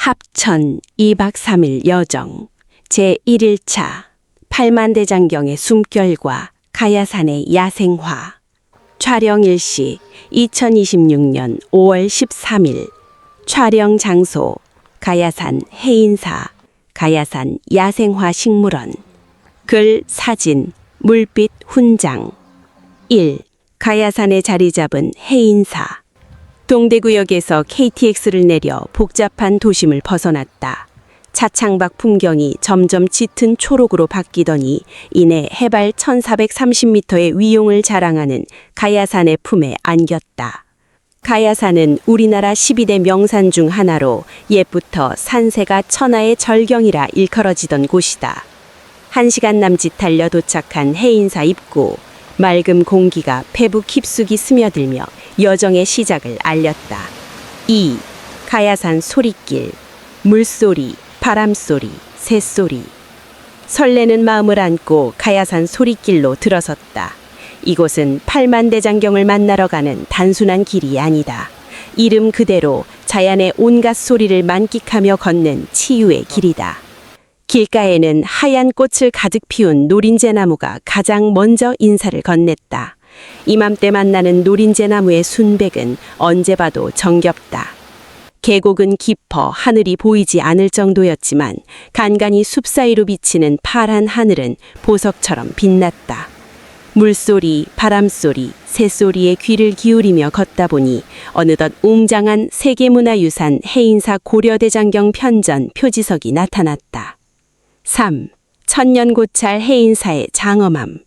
합천 2박 3일 여정 제1일차 팔만대장경의 숨결과 가야산의 야생화. 촬영 일시 2026년 5월 13일. 촬영 장소 가야산 해인사 가야산 야생화 식물원. 글 사진 물빛 훈장. 1. 가야산에 자리 잡은 해인사. 동대구역에서 KTX를 내려 복잡한 도심을 벗어났다. 차창밖 풍경이 점점 짙은 초록으로 바뀌더니 이내 해발 1430m의 위용을 자랑하는 가야산의 품에 안겼다. 가야산은 우리나라 12대 명산 중 하나로 옛부터 산세가 천하의 절경이라 일컬어지던 곳이다. 1시간 남짓 달려 도착한 해인사 입구. 맑은 공기가 배부 깊숙이 스며들며 여정의 시작을 알렸다. 2. 가야산 소리길. 물소리, 바람소리, 새소리. 설레는 마음을 안고 가야산 소리길로 들어섰다. 이곳은 팔만대장경을 만나러 가는 단순한 길이 아니다. 이름 그대로 자연의 온갖 소리를 만끽하며 걷는 치유의 길이다. 길가에는 하얀 꽃을 가득 피운 노린재나무가 가장 먼저 인사를 건넸다. 이맘때 만나는 노린재나무의 순백은 언제 봐도 정겹다. 계곡은 깊어 하늘이 보이지 않을 정도였지만 간간히 숲 사이로 비치는 파란 하늘은 보석처럼 빛났다. 물소리, 바람소리, 새소리에 귀를 기울이며 걷다 보니 어느덧 웅장한 세계문화유산 해인사 고려대장경 편전 표지석이 나타났다. 3. 천년고찰 해인사의 장엄함.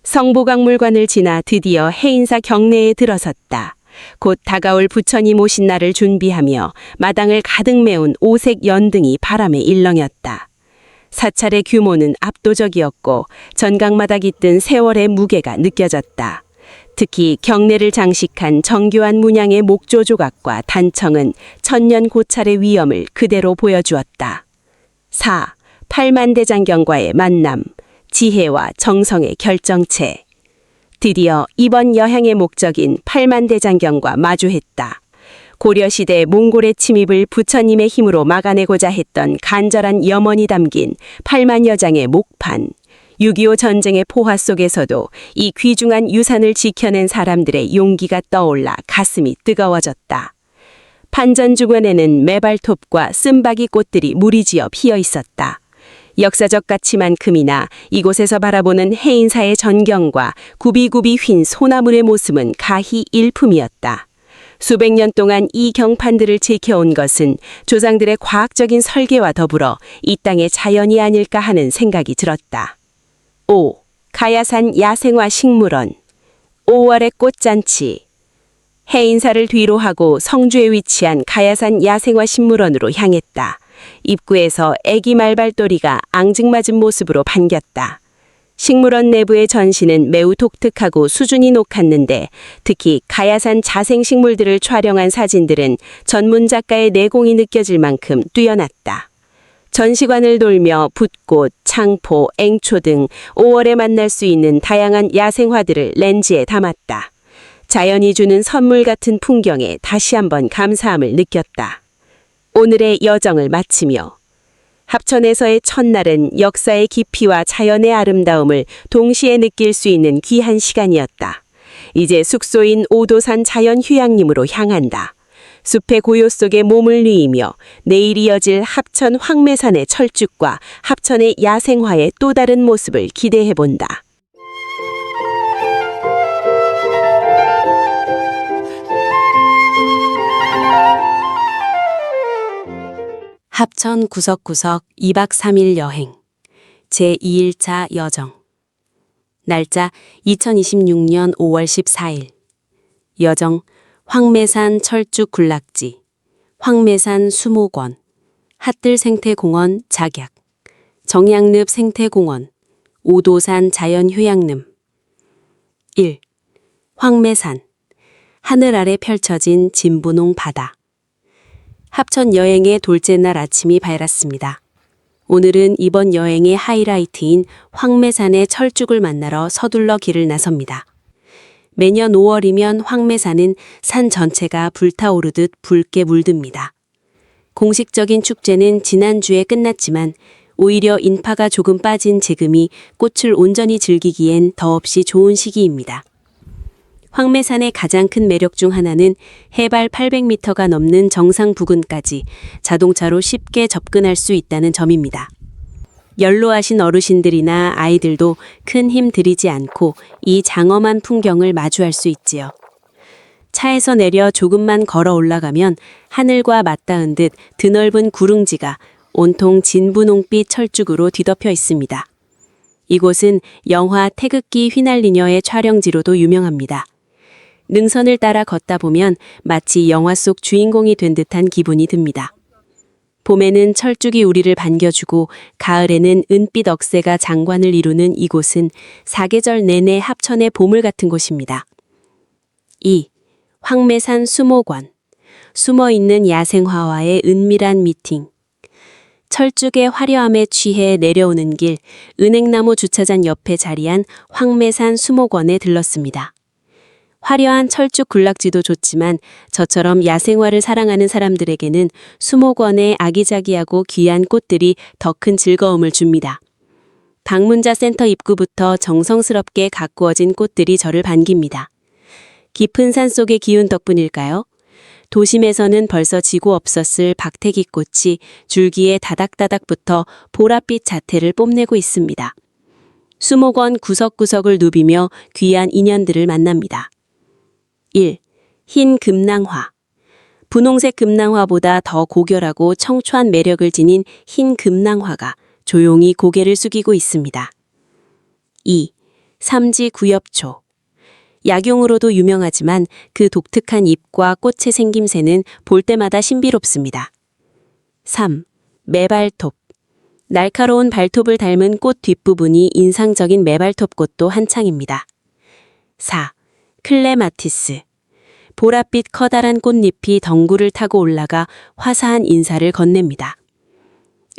성보박물관을 지나 드디어 해인사 경내에 들어섰다. 곧 다가올 부처님 오신 날을 준비하며 마당을 가득 메운 오색 연등이 바람에 일렁였다. 사찰의 규모는 압도적이었고 전각마다 깃든 세월의 무게가 느껴졌다. 특히 경내를 장식한 정교한 문양의 목조 조각과 단청은 천년고찰의 위엄을 그대로 보여주었다. 4. 팔만대장경과의 만남, 지혜와 정성의 결정체. 드디어 이번 여행의 목적인 팔만대장경과 마주했다. 고려시대 몽골의 침입을 부처님의 힘으로 막아내고자 했던 간절한 염원이 담긴 팔만여장의 목판. 6.25 전쟁의 포화 속에서도 이 귀중한 유산을 지켜낸 사람들의 용기가 떠올라 가슴이 뜨거워졌다. 판전 주변에는 매발톱과 쓴바귀 꽃들이 무리지어 피어 있었다. 역사적 가치만큼이나 이곳에서 바라보는 해인사의 전경과 굽이굽이 휜 소나무의 모습은 가히 일품이었다. 수백 년 동안 이 경판들을 지켜온 것은 조상들의 과학적인 설계와 더불어 이 땅의 자연이 아닐까 하는 생각이 들었다. 5. 가야산 야생화 식물원. 5월의 꽃잔치. 해인사를 뒤로 하고 성주에 위치한 가야산 야생화 식물원으로 향했다. 입구에서 애기 말발도리가 앙증맞은 모습으로 반겼다. 식물원 내부의 전시는 매우 독특하고 수준이 높았는데 특히 가야산 자생식물들을 촬영한 사진들은 전문 작가의 내공이 느껴질 만큼 뛰어났다. 전시관을 돌며 붓꽃, 창포, 앵초 등 5월에 만날 수 있는 다양한 야생화들을 렌즈에 담았다. 자연이 주는 선물 같은 풍경에 다시 한번 감사함을 느꼈다. 오늘의 여정을 마치며 합천에서의 첫날은 역사의 깊이와 자연의 아름다움을 동시에 느낄 수 있는 귀한 시간이었다. 이제 숙소인 오도산 자연휴양림으로 향한다. 숲의 고요 속에 몸을 뉘이며 내일 이어질 합천 황매산의 철쭉과 합천의 야생화의 또 다른 모습을 기대해본다. 합천 구석구석 2박 3일 여행 제2일차 여정. 날짜 2026년 5월 14일. 여정 황매산 철쭉 군락지, 황매산 수목원, 핫들생태공원 작약, 정양늪 생태공원, 오도산 자연휴양림. 1. 황매산. 하늘 아래 펼쳐진 진분홍 바다. 합천 여행의 둘째 날 아침이 밝았습니다. 오늘은 이번 여행의 하이라이트인 황매산의 철쭉을 만나러 서둘러 길을 나섭니다. 매년 5월이면 황매산은 산 전체가 불타오르듯 붉게 물듭니다. 공식적인 축제는 지난주에 끝났지만 오히려 인파가 조금 빠진 지금이 꽃을 온전히 즐기기엔 더없이 좋은 시기입니다. 황매산의 가장 큰 매력 중 하나는 해발 800m가 넘는 정상 부근까지 자동차로 쉽게 접근할 수 있다는 점입니다. 연로하신 어르신들이나 아이들도 큰 힘 들이지 않고 이 장엄한 풍경을 마주할 수 있지요. 차에서 내려 조금만 걸어 올라가면 하늘과 맞닿은 듯 드넓은 구릉지가 온통 진분홍빛 철쭉으로 뒤덮여 있습니다. 이곳은 영화 태극기 휘날리녀의 촬영지로도 유명합니다. 능선을 따라 걷다 보면 마치 영화 속 주인공이 된 듯한 기분이 듭니다. 봄에는 철쭉이 우리를 반겨주고 가을에는 은빛 억새가 장관을 이루는 이곳은 사계절 내내 합천의 보물 같은 곳입니다. 2. 황매산 수목원. 숨어있는 야생화와의 은밀한 미팅. 철쭉의 화려함에 취해 내려오는 길, 은행나무 주차장 옆에 자리한 황매산 수목원에 들렀습니다. 화려한 철쭉 군락지도 좋지만 저처럼 야생화를 사랑하는 사람들에게는 수목원의 아기자기하고 귀한 꽃들이 더 큰 즐거움을 줍니다. 방문자 센터 입구부터 정성스럽게 가꾸어진 꽃들이 저를 반깁니다. 깊은 산속의 기운 덕분일까요? 도심에서는 벌써 지고 없었을 박태기 꽃이 줄기에 다닥다닥 붙어 보랏빛 자태를 뽐내고 있습니다. 수목원 구석구석을 누비며 귀한 인연들을 만납니다. 1. 흰 금낭화. 분홍색 금낭화보다 더 고결하고 청초한 매력을 지닌 흰 금낭화가 조용히 고개를 숙이고 있습니다. 2. 삼지구엽초. 약용으로도 유명하지만 그 독특한 잎과 꽃의 생김새는 볼 때마다 신비롭습니다. 3. 매발톱. 날카로운 발톱을 닮은 꽃 뒷부분이 인상적인 매발톱 꽃도 한창입니다. 4. 클레마티스. 보랏빛 커다란 꽃잎이 덩굴을 타고 올라가 화사한 인사를 건넵니다.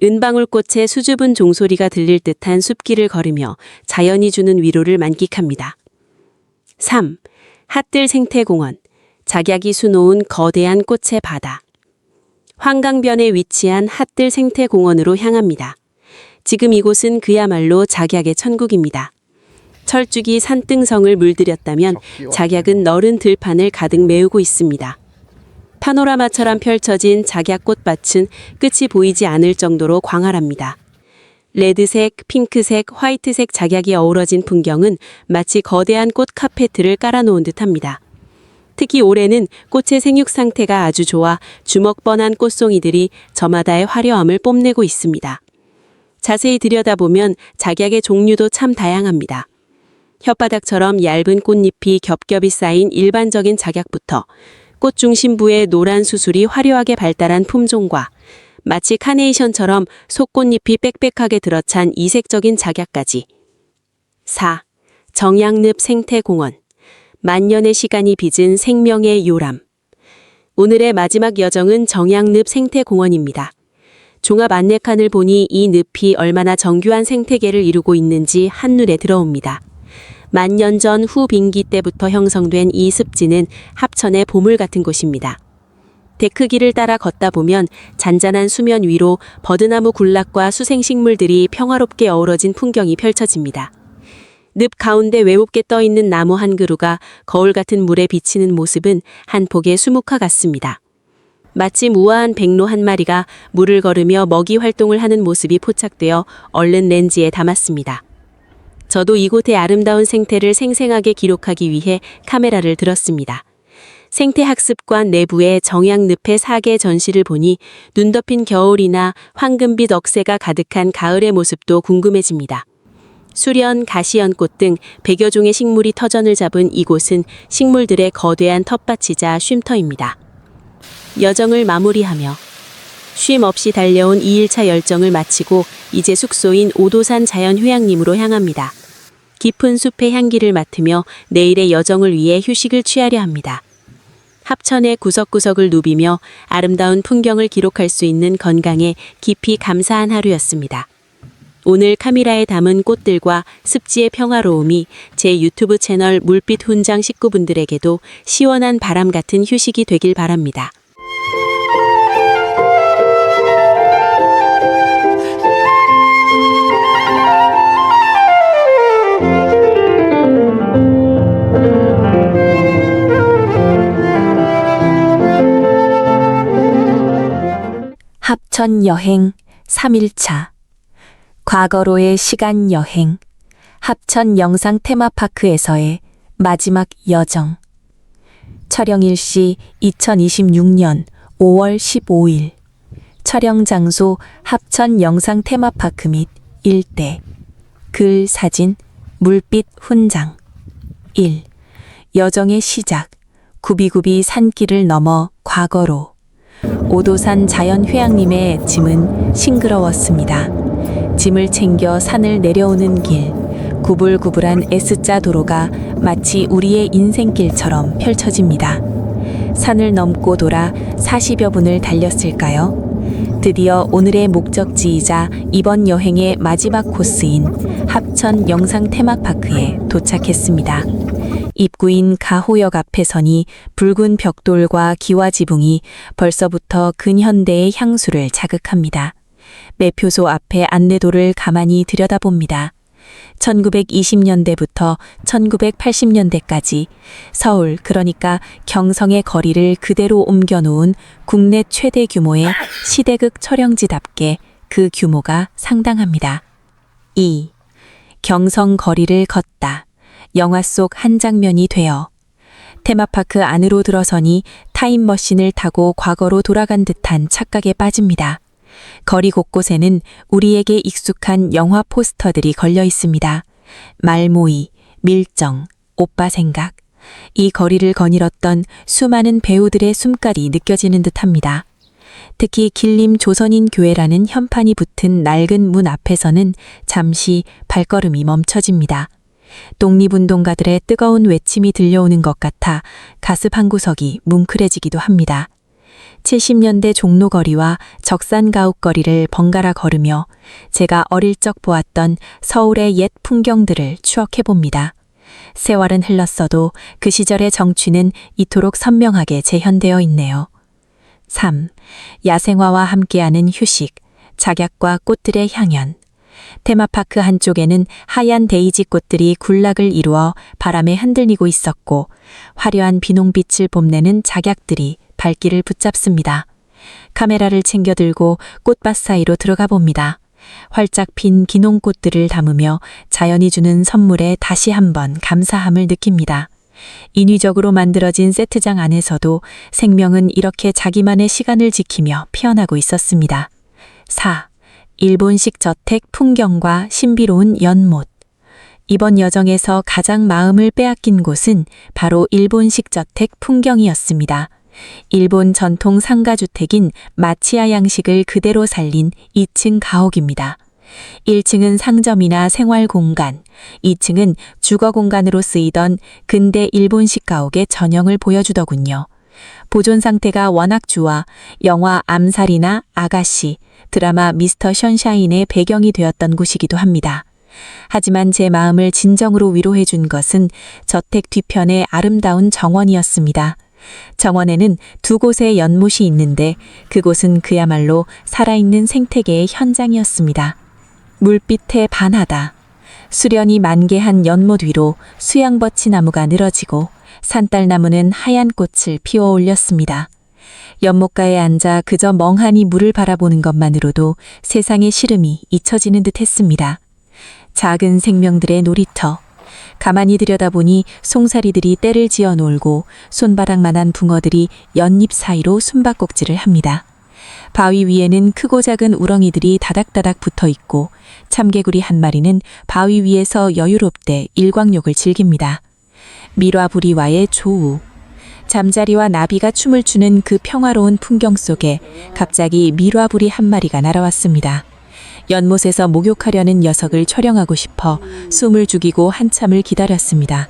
은방울꽃의 수줍은 종소리가 들릴 듯한 숲길을 걸으며 자연이 주는 위로를 만끽합니다. 3. 핫들 생태공원. 작약이 수놓은 거대한 꽃의 바다. 한강변에 위치한 핫들 생태공원으로 향합니다. 지금 이곳은 그야말로 작약의 천국입니다. 철쭉이 산등성을 물들였다면 작약은 너른 들판을 가득 메우고 있습니다. 파노라마처럼 펼쳐진 작약 꽃밭은 끝이 보이지 않을 정도로 광활합니다. 레드색, 핑크색, 화이트색 작약이 어우러진 풍경은 마치 거대한 꽃 카페트를 깔아놓은 듯합니다. 특히 올해는 꽃의 생육 상태가 아주 좋아 주먹번한 꽃송이들이 저마다의 화려함을 뽐내고 있습니다. 자세히 들여다보면 작약의 종류도 참 다양합니다. 혓바닥처럼 얇은 꽃잎이 겹겹이 쌓인 일반적인 작약부터 꽃 중심부의 노란 수술이 화려하게 발달한 품종과 마치 카네이션처럼 속꽃잎이 빽빽하게 들어찬 이색적인 작약까지. 4. 정양늪 생태공원. 만년의 시간이 빚은 생명의 요람. 오늘의 마지막 여정은 정양늪 생태공원입니다. 종합 안내칸을 보니 이 늪이 얼마나 정교한 생태계를 이루고 있는지 한눈에 들어옵니다. 만년 전 후빙기 때부터 형성된 이 습지는 합천의 보물 같은 곳입니다. 데크길을 따라 걷다 보면 잔잔한 수면 위로 버드나무 군락과 수생식물들이 평화롭게 어우러진 풍경이 펼쳐집니다. 늪 가운데 외롭게 떠있는 나무 한 그루가 거울 같은 물에 비치는 모습은 한 폭의 수묵화 같습니다. 마치 무아한 백로 한 마리가 물을 걸으며 먹이 활동을 하는 모습이 포착되어 얼른 렌즈에 담았습니다. 저도 이곳의 아름다운 생태를 생생하게 기록하기 위해 카메라를 들었습니다. 생태학습관 내부의 정양늪의 사계 전시를 보니 눈 덮인 겨울이나 황금빛 억새가 가득한 가을의 모습도 궁금해집니다. 수련, 가시연꽃 등 100여 종의 식물이 터전을 잡은 이곳은 식물들의 거대한 텃밭이자 쉼터입니다. 여정을 마무리하며 쉼 없이 달려온 2일차 열정을 마치고 이제 숙소인 오도산 자연휴양림으로 향합니다. 깊은 숲의 향기를 맡으며 내일의 여정을 위해 휴식을 취하려 합니다. 합천의 구석구석을 누비며 아름다운 풍경을 기록할 수 있는 건강에 깊이 감사한 하루였습니다. 오늘 카메라에 담은 꽃들과 습지의 평화로움이 제 유튜브 채널 물빛 훈장 식구분들에게도 시원한 바람 같은 휴식이 되길 바랍니다. 합천 여행 3일차. 과거로의 시간 여행. 합천 영상 테마파크에서의 마지막 여정. 촬영 일시 2026년 5월 15일. 촬영 장소 합천 영상 테마파크 및 일대. 글 사진 물빛 훈장. 1. 여정의 시작. 구비구비 산길을 넘어 과거로. 오도산 자연휴양림의 짐은 싱그러웠습니다. 짐을 챙겨 산을 내려오는 길. 구불구불한 S자 도로가 마치 우리의 인생길처럼 펼쳐집니다. 산을 넘고 돌아 40여 분을 달렸을까요? 드디어 오늘의 목적지이자 이번 여행의 마지막 코스인 합천 영상 테마파크에 도착했습니다. 입구인 가호역 앞에 서니 붉은 벽돌과 기와 지붕이 벌써부터 근현대의 향수를 자극합니다. 매표소 앞에 안내도를 가만히 들여다봅니다. 1920년대부터 1980년대까지 서울, 그러니까 경성의 거리를 그대로 옮겨놓은 국내 최대 규모의 시대극 촬영지답게 그 규모가 상당합니다. 2. 경성 거리를 걷다. 영화 속 한 장면이 되어. 테마파크 안으로 들어서니 타임머신을 타고 과거로 돌아간 듯한 착각에 빠집니다. 거리 곳곳에는 우리에게 익숙한 영화 포스터들이 걸려 있습니다. 말모이, 밀정, 오빠 생각. 이 거리를 거닐었던 수많은 배우들의 숨깔이 느껴지는 듯합니다. 특히 길림 조선인 교회라는 현판이 붙은 낡은 문 앞에서는 잠시 발걸음이 멈춰집니다. 독립운동가들의 뜨거운 외침이 들려오는 것 같아 가슴 한구석이 뭉클해지기도 합니다. 70년대 종로거리와 적산가옥거리를 번갈아 걸으며 제가 어릴 적 보았던 서울의 옛 풍경들을 추억해봅니다. 세월은 흘렀어도 그 시절의 정취는 이토록 선명하게 재현되어 있네요. 3. 야생화와 함께하는 휴식, 작약과 꽃들의 향연. 테마파크 한쪽에는 하얀 데이지 꽃들이 군락을 이루어 바람에 흔들리고 있었고 화려한 비농빛을 뽐내는 작약들이 발길을 붙잡습니다. 카메라를 챙겨 들고 꽃밭 사이로 들어가 봅니다. 활짝 핀 기농꽃들을 담으며 자연이 주는 선물에 다시 한번 감사함을 느낍니다. 인위적으로 만들어진 세트장 안에서도 생명은 이렇게 자기만의 시간을 지키며 피어나고 있었습니다. 4. 일본식 저택 풍경과 신비로운 연못. 이번 여정에서 가장 마음을 빼앗긴 곳은 바로 일본식 저택 풍경이었습니다. 일본 전통 상가주택인 마치야 양식을 그대로 살린 2층 가옥입니다. 1층은 상점이나 생활공간, 2층은 주거공간으로 쓰이던 근대 일본식 가옥의 전형을 보여주더군요. 보존 상태가 워낙 좋아 영화 암살이나 아가씨, 드라마 미스터 션샤인의 배경이 되었던 곳이기도 합니다. 하지만 제 마음을 진정으로 위로해 준 것은 저택 뒤편의 아름다운 정원이었습니다. 정원에는 두 곳의 연못이 있는데 그곳은 그야말로 살아있는 생태계의 현장이었습니다. 물빛에 반하다. 수련이 만개한 연못 위로 수양버치 나무가 늘어지고 산딸나무는 하얀 꽃을 피워 올렸습니다. 연못가에 앉아 그저 멍하니 물을 바라보는 것만으로도 세상의 시름이 잊혀지는 듯 했습니다. 작은 생명들의 놀이터. 가만히 들여다보니 송사리들이 떼를 지어 놀고 손바닥만한 붕어들이 연잎 사이로 숨바꼭질을 합니다. 바위 위에는 크고 작은 우렁이들이 다닥다닥 붙어 있고 참개구리 한 마리는 바위 위에서 여유롭게 일광욕을 즐깁니다. 밀화부리와의 조우. 잠자리와 나비가 춤을 추는 그 평화로운 풍경 속에 갑자기 밀화부리 한 마리가 날아왔습니다. 연못에서 목욕하려는 녀석을 촬영하고 싶어 숨을 죽이고 한참을 기다렸습니다.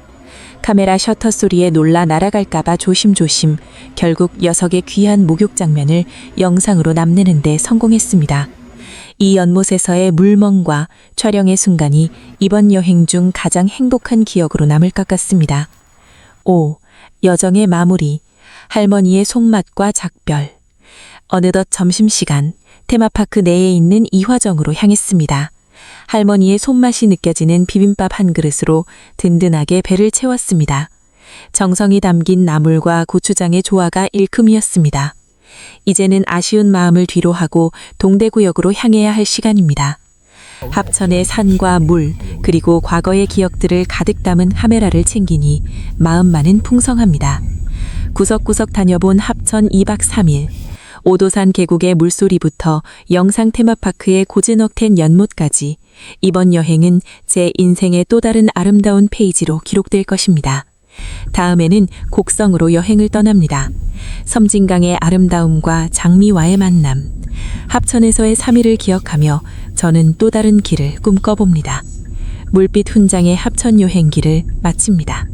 카메라 셔터 소리에 놀라 날아갈까봐 조심조심 결국 녀석의 귀한 목욕 장면을 영상으로 남기는 데 성공했습니다. 이 연못에서의 물멍과 촬영의 순간이 이번 여행 중 가장 행복한 기억으로 남을 것 같습니다. 5. 여정의 마무리. 할머니의 손맛과 작별. 어느덧 점심시간, 테마파크 내에 있는 이화정으로 향했습니다. 할머니의 손맛이 느껴지는 비빔밥 한 그릇으로 든든하게 배를 채웠습니다. 정성이 담긴 나물과 고추장의 조화가 일품이었습니다. 이제는 아쉬운 마음을 뒤로하고 동대구역으로 향해야 할 시간입니다. 합천의 산과 물, 그리고 과거의 기억들을 가득 담은 카메라를 챙기니 마음만은 풍성합니다. 구석구석 다녀본 합천 2박 3일. 오도산 계곡의 물소리부터 영상 테마파크의 고즈넉한 연못까지 이번 여행은 제 인생의 또 다른 아름다운 페이지로 기록될 것입니다. 다음에는 곡성으로 여행을 떠납니다. 섬진강의 아름다움과 장미와의 만남. 합천에서의 3일을 기억하며 저는 또 다른 길을 꿈꿔봅니다. 물빛 훈장의 합천 여행기를 마칩니다.